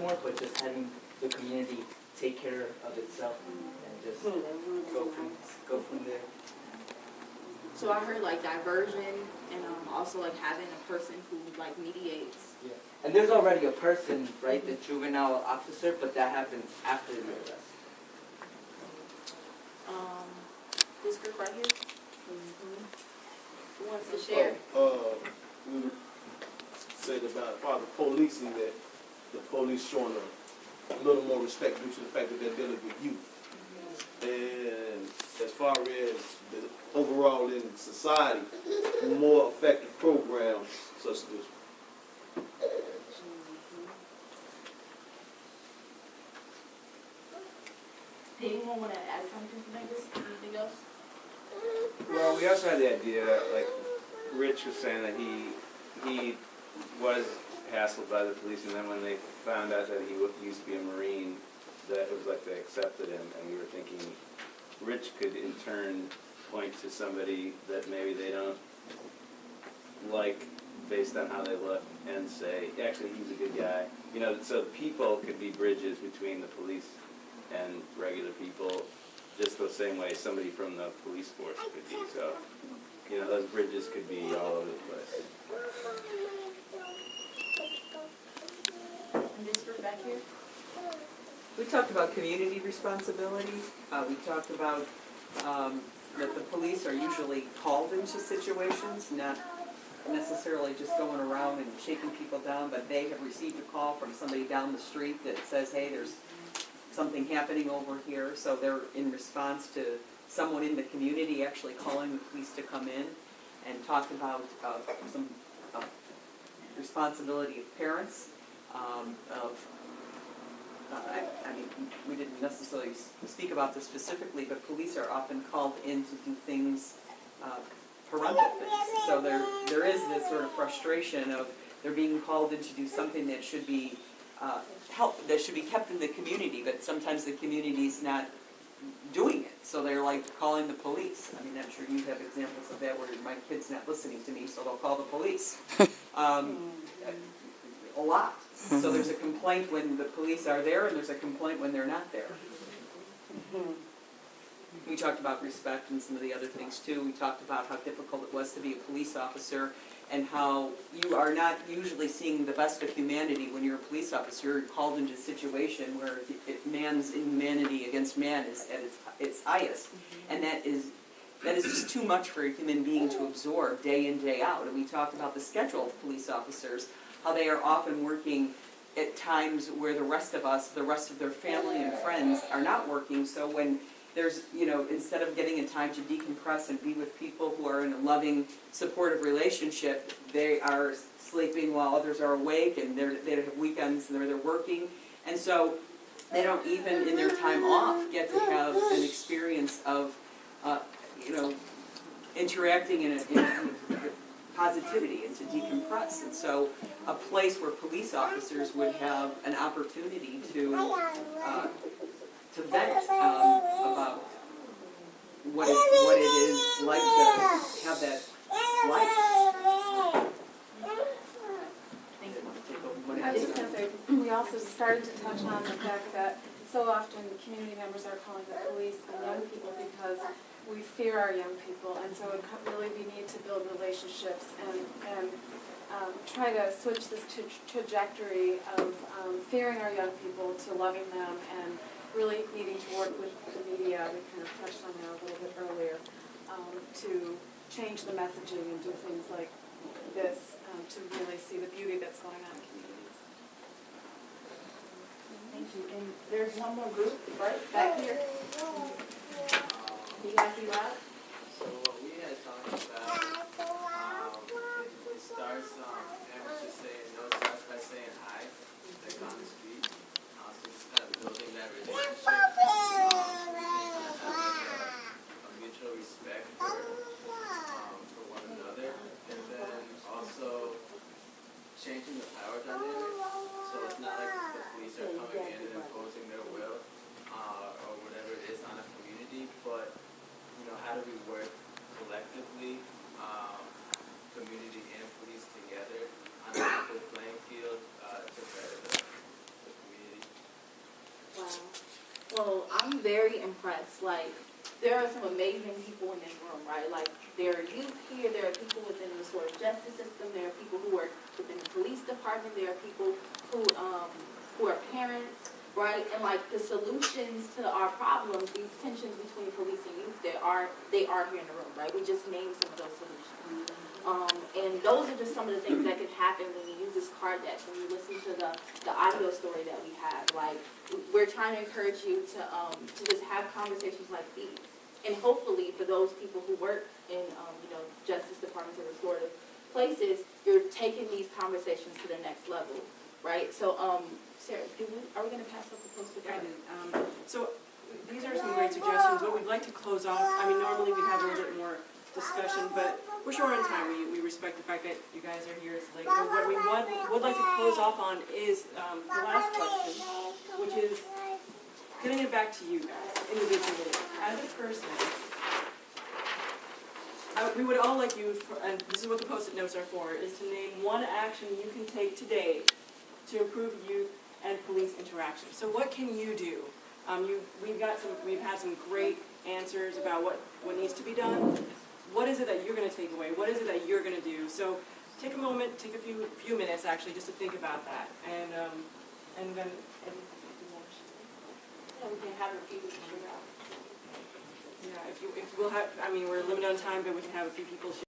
more, but just having the community take care of itself and just go from there. So I heard like diversion and also like having a person who like mediates. Yeah. And there's already a person, right, the juvenile officer, but that happens after the arrest. This group right here. Who wants to share? We said about the policing, that the police showing a little more respect due to the fact that they're dealing with youth. And as far as the overall in society, more effective programs such as this. Anyone want to add something to this? Anything else? Well, we also had the idea, like Rich was saying, that he was hassled by the police, and then when they found out that he used to be a Marine, that it was like they accepted him, and we were thinking Rich could in turn point to somebody that maybe they don't like based on how they look and say, actually, he's a good guy. You know, so people could be bridges between the police and regular people, just the same way somebody from the police force could be. So, you know, those bridges could be all over the place. And this group back here. We talked about community responsibility. We talked about that the police are usually called into situations, not necessarily just going around and shaking people down, but they have received a call from somebody down the street that says, hey, there's something happening over here. So they're in response to someone in the community actually calling the police to come in and talk about some responsibility of parents, I mean, we didn't necessarily speak about this specifically, but police are often called in to do things, parental things. So there is this sort of frustration of they're being called in to do something that should be that should be kept in the community, but sometimes the community's not doing it. So they're like calling the police. I mean, I'm sure you have examples of that where my kid's not listening to me, so they'll call the police. A lot. So there's a complaint when the police are there, and there's a complaint when they're not there. We talked about respect and some of the other things too. We talked about how difficult it was to be a police officer and how you are not usually seeing the best of humanity when you're a police officer. You're called into a situation where man's inhumanity against man is at its highest. And that is just too much for a human being to absorb day in, day out. And we talked about the schedule of police officers, how they are often working at times where the rest of us, the rest of their family and friends are not working. So when there's, you know, instead of getting a time to decompress and be with people who are in a loving, supportive relationship, they are sleeping while others are awake, and they have weekends and they're working. And so they don't even in their time off get to have an experience of, you know, interacting in positivity and to decompress. And so a place where police officers would have an opportunity to vent about what it is like to have that life. I was just going to say, we also started to touch on the fact that so often community members are calling the police on young people because we fear our young people, and so really we need to build relationships and try to switch this trajectory of fearing our young people to loving them and really needing to work with the media. We kind of touched on that a little bit earlier, to change the messaging and do things like this to really see the beauty that's going on in communities. Thank you. And there's one more group right back here. You guys be loud? So what we had talked about, it starts parents just saying no, starts by saying hi, like on the street. So just kind of building that relationship, a mutual respect for one another, and then also changing the power dynamic. So it's not like the police are coming in and imposing their will or whatever it is on a community, but you know, how do we work collectively, community and police together on an equal playing field Well, I'm very impressed. Like, there are some amazing people in this room, right? Like, there are youth here, there are people within the sort of justice system, there are people who work within the police department, there are people who are parents, right? And like the solutions to our problems, these tensions between police and youth, they are here in the room, right? We just named some of those solutions. And those are just some of the things that could happen when you use this card deck, when you listen to the audio story that we have. Like, we're trying to encourage you to just have conversations like these. And hopefully for those people who work in, justice departments or restorative places, you're taking these conversations to the next level, right? So, Sarah, are we gonna pass up the poster card? So these are some great suggestions. What we'd like to close off, I mean, normally we'd have a little bit more discussion, but we're short on time. We respect the fact that you guys are here. It's late. But what we would like to close off on is the last question, which is getting it back to you guys individually. As a person, we would all like you, and this is what the Post-it notes are for, is to name one action you can take today to improve youth and police interaction. So what can you do? We've had some great answers about what needs to be done. What is it that you're going to take away? What is it that you're going to do? So take a moment, take a few minutes actually, just to think about that, and then. We can have a few people share out. Yeah, if we'll have, I mean, we're limited on time, but we can have a few people share.